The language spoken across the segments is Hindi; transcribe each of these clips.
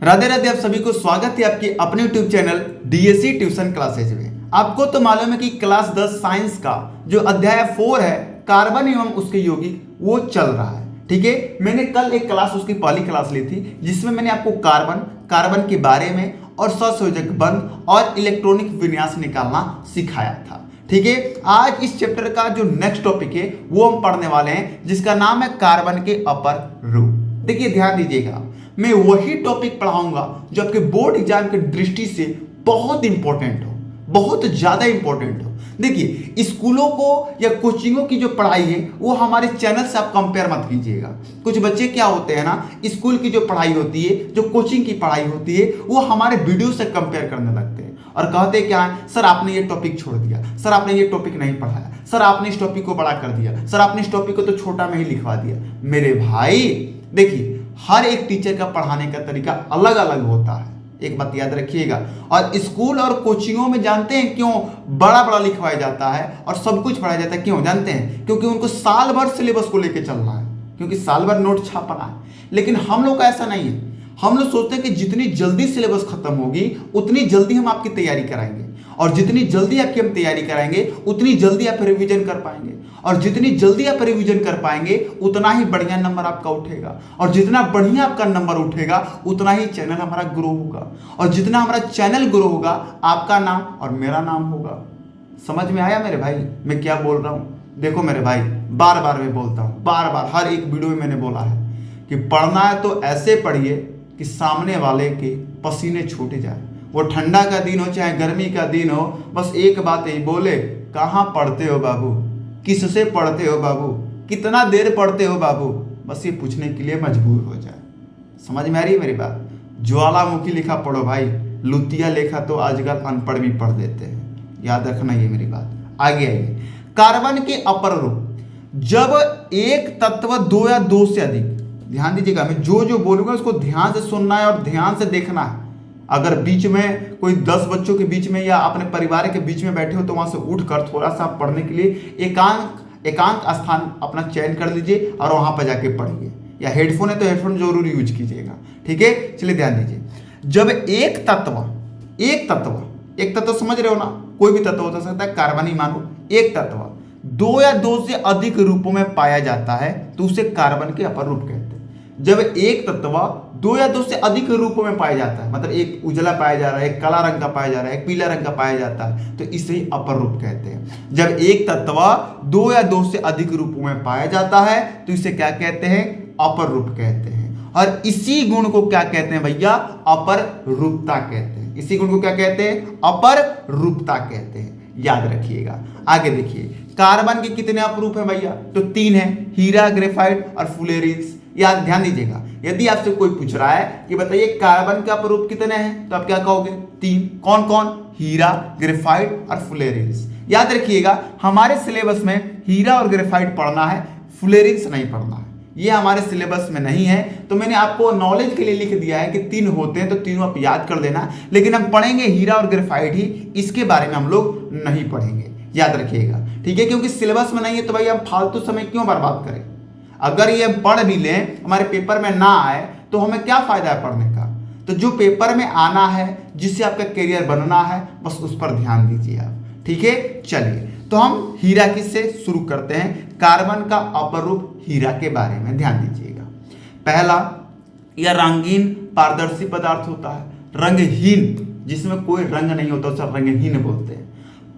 राधे राधे। आप सभी को स्वागत है आपके अपने YouTube channel DSC tuition classes में। आपको तो मालूम है कि क्लास 10 साइंस का जो अध्याय 4 है कार्बन एवं उसके यौगिक वो चल रहा है। ठीक है, मैंने कल एक क्लास उसकी पहली क्लास ली थी जिसमें मैंने आपको कार्बन के बारे में और सहसंयोजक बंध और इलेक्ट्रॉनिक विन्यास निकालना सिखाया था। ठीक है, आज इस चैप्टर का जो नेक्स्ट टॉपिक है वो हम पढ़ने वाले हैं जिसका नाम है कार्बन के अपर रूप। देखिए ध्यान दीजिएगा, मैं वही टॉपिक पढ़ाऊंगा जो आपके बोर्ड एग्जाम की दृष्टि से बहुत इंपॉर्टेंट हो, बहुत ज्यादा इंपॉर्टेंट हो। देखिए स्कूलों को या कोचिंगों की जो पढ़ाई है वो हमारे चैनल से आप कंपेयर मत कीजिएगा। कुछ बच्चे क्या होते हैं ना, स्कूल की जो पढ़ाई होती है, जो कोचिंग की पढ़ाई होती है, वो हमारे वीडियो से कंपेयर करने लगते हैं और कहते क्या है, सर आपने ये टॉपिक छोड़ दिया, सर आपने ये टॉपिक नहीं पढ़ाया, सर आपने इस टॉपिक को बड़ा कर दिया, सर आपने इस टॉपिक को तो छोटा में ही लिखवा दिया। मेरे भाई देखिए, हर एक टीचर का पढ़ाने का तरीका अलग अलग होता है, एक बात याद रखिएगा। और स्कूल और कोचिंगों में जानते हैं क्यों बड़ा बड़ा लिखवाया जाता है और सब कुछ पढ़ाया जाता है? क्यों जानते हैं? क्योंकि उनको साल भर सिलेबस को लेकर चलना है, क्योंकि साल भर नोट छापना है। लेकिन हम लोग का ऐसा नहीं है। हम लोग सोचते हैं कि जितनी जल्दी सिलेबस खत्म होगी उतनी जल्दी हम आपकी तैयारी कराएंगे, और जितनी जल्दी आपकी हम तैयारी कराएंगे उतनी जल्दी आप रिवीजन कर पाएंगे, और जितनी जल्दी आप रिवीजन कर पाएंगे उतना ही बढ़िया नंबर आपका उठेगा, और जितना बढ़िया आपका नंबर उठेगा उतना ही चैनल हमारा ग्रो होगा, और जितना हमारा चैनल ग्रो होगा आपका नाम और मेरा नाम होगा। समझ में आया मेरे भाई मैं क्या बोल रहा हूँ? देखो मेरे भाई, बार बार मैं बोलता हूँ, बार बार हर एक वीडियो में मैंने बोला है कि पढ़ना है तो ऐसे पढ़िए कि सामने वाले के पसीने छूट जाए। वो ठंडा का दिन हो चाहे गर्मी का दिन हो, बस एक बात ही बोले, कहाँ पढ़ते हो बाबू, किससे पढ़ते हो बाबू, कितना देर पढ़ते हो बाबू, बस ये पूछने के लिए मजबूर हो जाए। समझ में आ रही है मेरी बात? ज्वालामुखी लिखा पढ़ो भाई, लुतिया लेखा तो आजकल अनपढ़ भी पढ़ देते हैं, याद रखना ये मेरी बात। आगे आइए, कार्बन के अपर रूप। जब एक तत्व दो या दो से अधिक, ध्यान दीजिएगा, मैं जो बोलूंगा उसको ध्यान से सुनना है और ध्यान से देखना है। अगर बीच में कोई 10 बच्चों के बीच में या अपने परिवार के बीच में बैठे हो तो वहां से उठकर थोड़ा सा पढ़ने के लिए एकांत स्थान अपना चयन कर लीजिए और वहां पर जाके पढ़िए, या हेडफोन है तो हेडफोन जरूर यूज कीजिएगा। ठीक है, चलिए ध्यान दीजिए। जब एक तत्व समझ रहे हो ना, कोई भी तत्व हो सकता है, कार्बन ही मानो, एक तत्व दो या दो से अधिक रूपों में पाया जाता है तो उसे कार्बन के अपर रूप कहते हैं। जब एक तत्व दो या दो से अधिक रूपों में पाया जाता है, मतलब एक उजला पाया जा रहा है, एक काला रंग का पाया जा रहा है, एक पीला रंग का पाया जाता है, तो इसे ही अपर रूप कहते हैं। जब एक तत्व दो या दो से अधिक रूपों में पाया जाता है तो इसे क्या कहते हैं? अपर रूप कहते हैं। और इसी गुण को क्या कहते हैं भैया? अपर रूपता कहते हैं। इसी गुण को क्या कहते हैं? अपर रूपता कहते हैं, याद रखिएगा। आगे देखिए, कार्बन के कितने अपरूप हैं भैया? तो 3 है, हीरा, ग्रेफाइट और फुलेरिन्स। याद ध्यान दीजिएगा, यदि आपसे कोई पूछ रहा है कि बताइए कार्बन के अपरूप कितने हैं, तो आप क्या कहोगे? 3। कौन कौन? हीरा, ग्रेफाइट और फुलेरिन्स। याद रखिएगा, हमारे सिलेबस में हीरा और ग्रेफाइट पढ़ना है, फुलेरिन्स नहीं पढ़ना है। ये हमारे सिलेबस में नहीं है, तो मैंने आपको नॉलेज के लिए लिख दिया है कि 3 होते हैं तो तीनों आप याद कर लेना। लेकिन हम पढ़ेंगे हीरा और ग्रेफाइट ही, इसके बारे में हम लोग नहीं पढ़ेंगे, याद रखिएगा। ठीक है, क्योंकि सिलेबस में नहीं है तो भाई हम फालतू समय क्यों बर्बाद करें? अगर ये पढ़ भी लें, हमारे पेपर में ना आए तो हमें क्या फायदा है पढ़ने का? तो जो पेपर में आना है, जिससे आपका करियर बनना है, बस उस पर ध्यान दीजिए आप। ठीक है, चलिए तो हम हीरा किससे शुरू करते हैं? कार्बन का अपर रूप हीरा के बारे में ध्यान दीजिएगा। पहला, यह रंगीन पारदर्शी पदार्थ होता है। रंगहीन, जिसमें कोई रंग नहीं होता उसे रंगहीन बोलते हैं।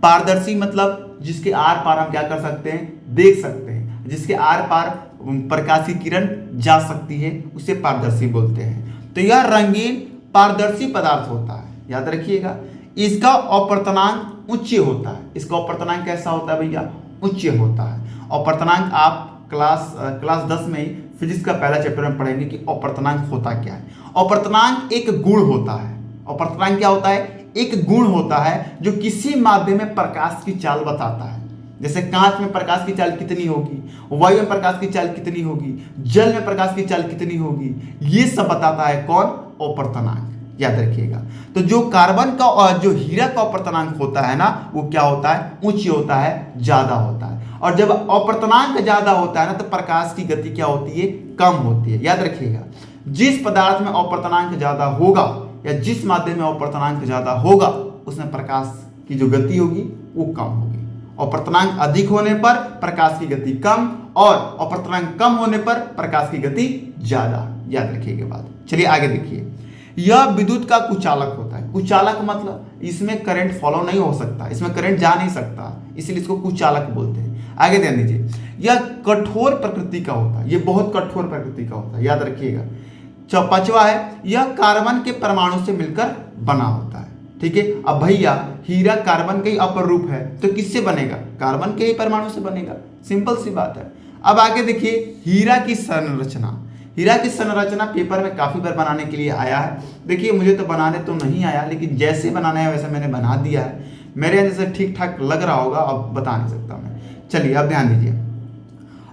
पारदर्शी मतलब जिसके आर पार हम क्या कर सकते हैं? देख सकते हैं, जिसके आर पार प्रकाश की किरण जा सकती है, उसे पारदर्शी बोलते हैं। तो यह रंगीन पारदर्शी पदार्थ होता है, याद रखिएगा। इसका अपर्तनांक उच्च होता है। इसका अपर्तनांक कैसा होता है भैया? उच्च होता है। अपर्तनांक आप क्लास 10 में ही फिजिक्स का पहला चैप्टर में पढ़ेंगे कि अपर्तनांक होता क्या है। अपर्तनांक एक गुण होता है। अपर्तनांक क्या होता है? एक गुण होता है जो किसी माध्यम में प्रकाश की चाल बताता है। जैसे कांच में प्रकाश की चाल कितनी होगी, वायु में प्रकाश की चाल कितनी होगी, जल में प्रकाश की चाल कितनी होगी, ये सब बताता है कौन? अपर्तनांक, याद रखिएगा। तो जो कार्बन का और जो हीरा का अपर्तनांक होता है ना, वो क्या होता है? उच्च होता है, ज्यादा होता है। और जब अपर्तनांक ज्यादा होता है ना, तो प्रकाश की गति क्या होती है? कम होती है, याद रखिएगा। जिस पदार्थ में अपर्तनांक ज्यादा होगा या जिस माध्यम में अपर्तनांक ज्यादा होगा उसमें प्रकाश की जो गति होगी वो कम होगी। अपर्तनांक अधिक होने पर प्रकाश की गति कम और अपर्तनांक कम होने पर प्रकाश की गति ज्यादा। याद रखिएगा बात। चलिए आगे देखिए, यह विद्युत का कुचालक होता है। कुचालक मतलब इसमें करंट फॉलो नहीं हो सकता, इसमें करंट जा नहीं सकता, इसलिए इसको कुचालक बोलते हैं। आगे ध्यान दीजिए, यह कठोर प्रकृति का होता है, यह बहुत कठोर प्रकृति का होता है। याद रखिएगा। पांचवा है, यह कार्बन के परमाणु से मिलकर बना होता है। ठीक है। अब भैया हीरा कार्बन का ही अपर रूप है तो किससे बनेगा? कार्बन के ही परमाणु से बनेगा। सिंपल सी बात है। अब आगे देखिए, हीरा की संरचना। हीरा की संरचना पेपर में काफी बार बनाने के लिए आया है। देखिए मुझे तो बनाने तो नहीं आया, लेकिन जैसे बनाना है वैसे मैंने बना दिया है। मेरे यहाँ जैसे ठीक ठाक लग रहा होगा, अब बता नहीं सकता मैं। चलिए अब ध्यान दीजिए,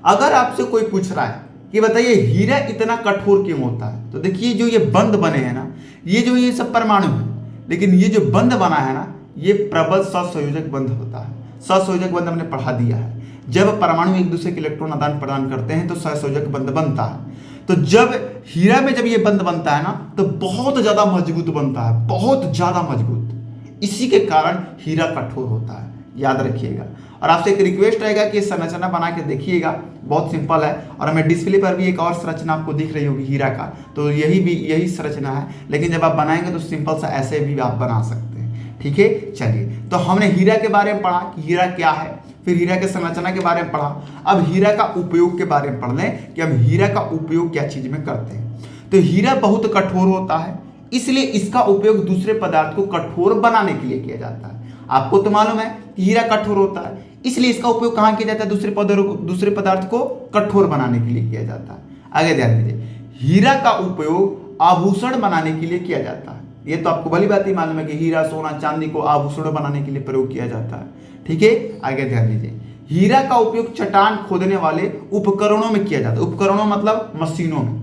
अगर आपसे कोई पूछ रहा है कि बताइए हीरा इतना कठोर क्यों होता है, तो देखिए जो ये बंध बने हैं ना, ये सब परमाणु है, लेकिन ये जो बंध बना है ना, ये प्रबल सहसंयोजक बंध होता है। सहसंयोजक बंध हमने पढ़ा दिया है। जब परमाणु एक दूसरे के इलेक्ट्रॉन आदान प्रदान करते हैं तो सहसंयोजक बंध बनता है। तो जब हीरा में जब ये बंध बनता है ना, तो बहुत ज्यादा मजबूत बनता है, बहुत ज्यादा मजबूत। इसी के कारण हीरा कठोर होता है। याद रखिएगा। और आपसे एक रिक्वेस्ट रहेगा कि संरचना बना के देखिएगा, बहुत सिंपल है। और हमें डिस्प्ले पर भी एक और संरचना आपको दिख रही होगी हीरा का, तो यही संरचना है, लेकिन जब आप बनाएंगे तो सिंपल सा ऐसे भी आप बना सकते हैं। ठीक है। चलिए, तो हमने हीरा के बारे में पढ़ा कि हीरा क्या है, फिर हीरा के संरचना के बारे में पढ़ा। अब हीरा का उपयोग के बारे में पढ़ लें कि हम हीरा का उपयोग क्या चीज में करते हैं। तो हीरा बहुत कठोर होता है, इसलिए इसका उपयोग दूसरे पदार्थ को कठोर बनाने के लिए किया जाता है। आपको तो मालूम है कि हीरा कठोर होता है, इसलिए इसका उपयोग कहां किया जाता है? दूसरे पदार्थ को कठोर बनाने के लिए किया जाता है। आगे ध्यान दीजिए, हीरा का उपयोग आभूषण बनाने के लिए किया जाता है। ये तो आपको भली बात ही मालूम है कि हीरा, सोना, चांदी को आभूषण बनाने के लिए प्रयोग किया जाता है। ठीक है। आगे ध्यान दीजिए, हीरा का उपयोग चट्टान खोदने वाले उपकरणों में किया जाता है। उपकरणों मतलब मशीनों में।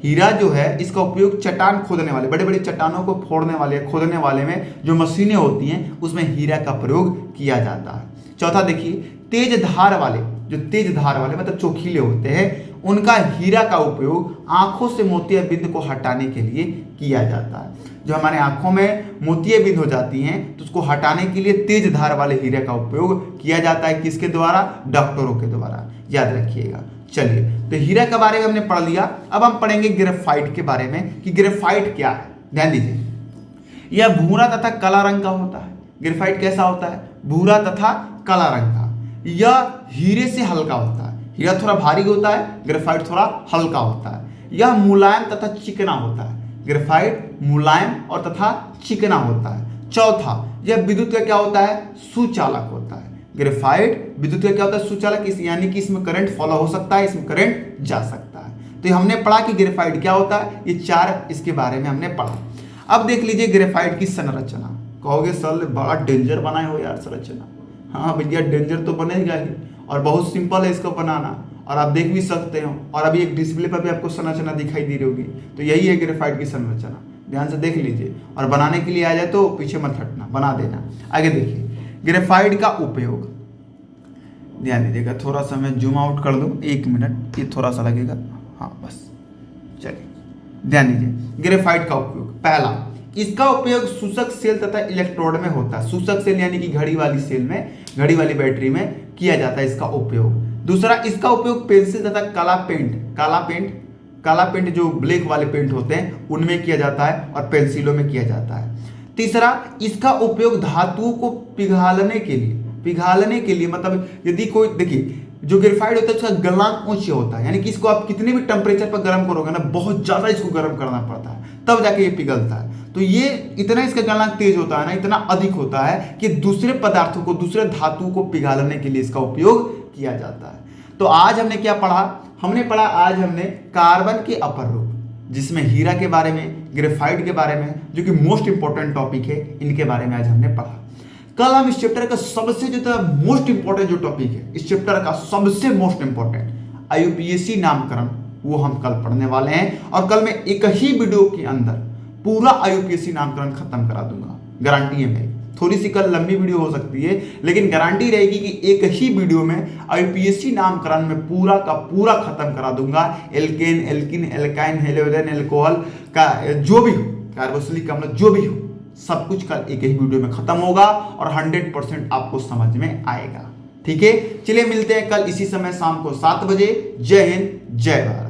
हीरा जो है इसका उपयोग चट्टान खोदने वाले, बड़े बड़े चट्टानों को फोड़ने वाले, खोदने वाले में जो मशीनें होती हैं उसमें हीरा का प्रयोग किया जाता है। चौथा देखिए, तेज धार वाले, जो तेज धार वाले मतलब चोखीले होते हैं, उनका हीरा का उपयोग आंखों से मोतिया बिंद को हटाने के लिए किया जाता है। जो हमारे आंखों में मोतिया बिंद हो जाती हैं तो उसको हटाने के लिए तेज धार वाले हीरे का उपयोग किया जाता है। किसके द्वारा? डॉक्टरों के द्वारा। याद रखिएगा। चलिए, तो हीरा के बारे में हमने पढ़ लिया। अब हम पढ़ेंगे ग्रेफाइट के बारे में कि ग्रेफाइट क्या है। ध्यान दीजिए, यह भूरा तथा काला रंग का होता है। ग्रेफाइट कैसा होता है? भूरा तथा काला रंग का। यह हीरे से हल्का होता है। हीरा थोड़ा भारी होता है, ग्रेफाइट थोड़ा हल्का होता है। यह मुलायम तथा चिकना होता है। ग्रेफाइट मुलायम और तथा चिकना होता है। चौथा, यह विद्युत का क्या होता है? सुचालक होता है। ग्रेफाइट विद्युत का क्या होता है? सुचालक, यानी कि इसमें करंट फॉलो हो सकता है, इसमें करंट जा सकता है। तो हमने पढ़ा कि ग्रेफाइट क्या होता है, ये चार इसके बारे में हमने पढ़ा। अब देख लीजिए ग्रेफाइट की संरचना। कहोगे सर बड़ा डेंजर बनाए हो यार संरचना। हाँ भैया, डेंजर तो बनेगा ही, और बहुत सिंपल है इसको बनाना, और आप देख भी सकते हो। और अभी एक डिस्प्ले पर भी आपको संरचना दिखाई दे रही होगी। तो यही है ग्रेफाइट की संरचना, ध्यान से देख लीजिए। और बनाने के लिए आ जाए तो पीछे मत हटना, बना देना। आगे देखिए, ग्रेफाइट का उपयोग, ध्यान दीजिएगा। थोड़ा सा मैं जूम आउट कर दूं, 1 मिनट, ये थोड़ा सा लगेगा। हाँ बस, चलिए ध्यान दीजिए। ग्रेफाइट का उपयोग, पहला, इसका उपयोग सूचक सेल तथा इलेक्ट्रोड में होता है। सूचक सेल यानी कि घड़ी वाली सेल में, घड़ी वाली बैटरी में किया जाता है इसका उपयोग। दूसरा, इसका उपयोग पेंसिल तथा काला पेंट जो ब्लैक वाले पेंट होते हैं उनमें किया जाता है, और पेंसिलों में किया जाता है। तीसरा, इसका उपयोग धातुओं को पिघालने के लिए मतलब यदि कोई, देखिए जो ग्रेफाइट होता है उसका गलनांक उच्च होता है, यानी कि इसको आप कितने भी टेम्परेचर पर गर्म करोगे ना, बहुत ज्यादा इसको गर्म करना पड़ता है तब जाके ये पिघलता है। तो ये इतना इसका गलनांक तेज होता है ना, इतना अधिक होता है कि दूसरे पदार्थों को, दूसरे धातु को पिघालने के लिए इसका उपयोग किया जाता है। तो आज हमने क्या पढ़ा? आज हमने कार्बन के अपर रूप, जिसमें हीरा के बारे में, ग्रेफाइट के बारे में, जो कि मोस्ट इंपॉर्टेंट टॉपिक है, इनके बारे में आज हमने पढ़ा। कल हम इस चैप्टर का सबसे जो मोस्ट इंपॉर्टेंट जो टॉपिक है, इस चैप्टर का सबसे मोस्ट इंपॉर्टेंट IUPAC नामकरण, वो हम कल पढ़ने वाले हैं। और कल मैं एक ही वीडियो के अंदर पूरा IUPAC नामकरण खत्म करा दूंगा, गारंटी है मेरी। थोड़ी सी कल लंबी वीडियो हो सकती है, लेकिन गारंटी रहेगी कि एक ही वीडियो में आईपीएससी नामकरण में पूरा का पूरा खत्म करा दूंगा। Alkane, alkene, alkyne, halogen, alcohol का जो भी हो, कार्बोक्सिलिक अम्ल जो भी हो, सब कुछ कल एक ही वीडियो में खत्म होगा और 100% आपको समझ में आएगा। ठीक है, चलिए मिलते हैं कल इसी समय शाम को 7 बजे। जय हिंद, जय भारत।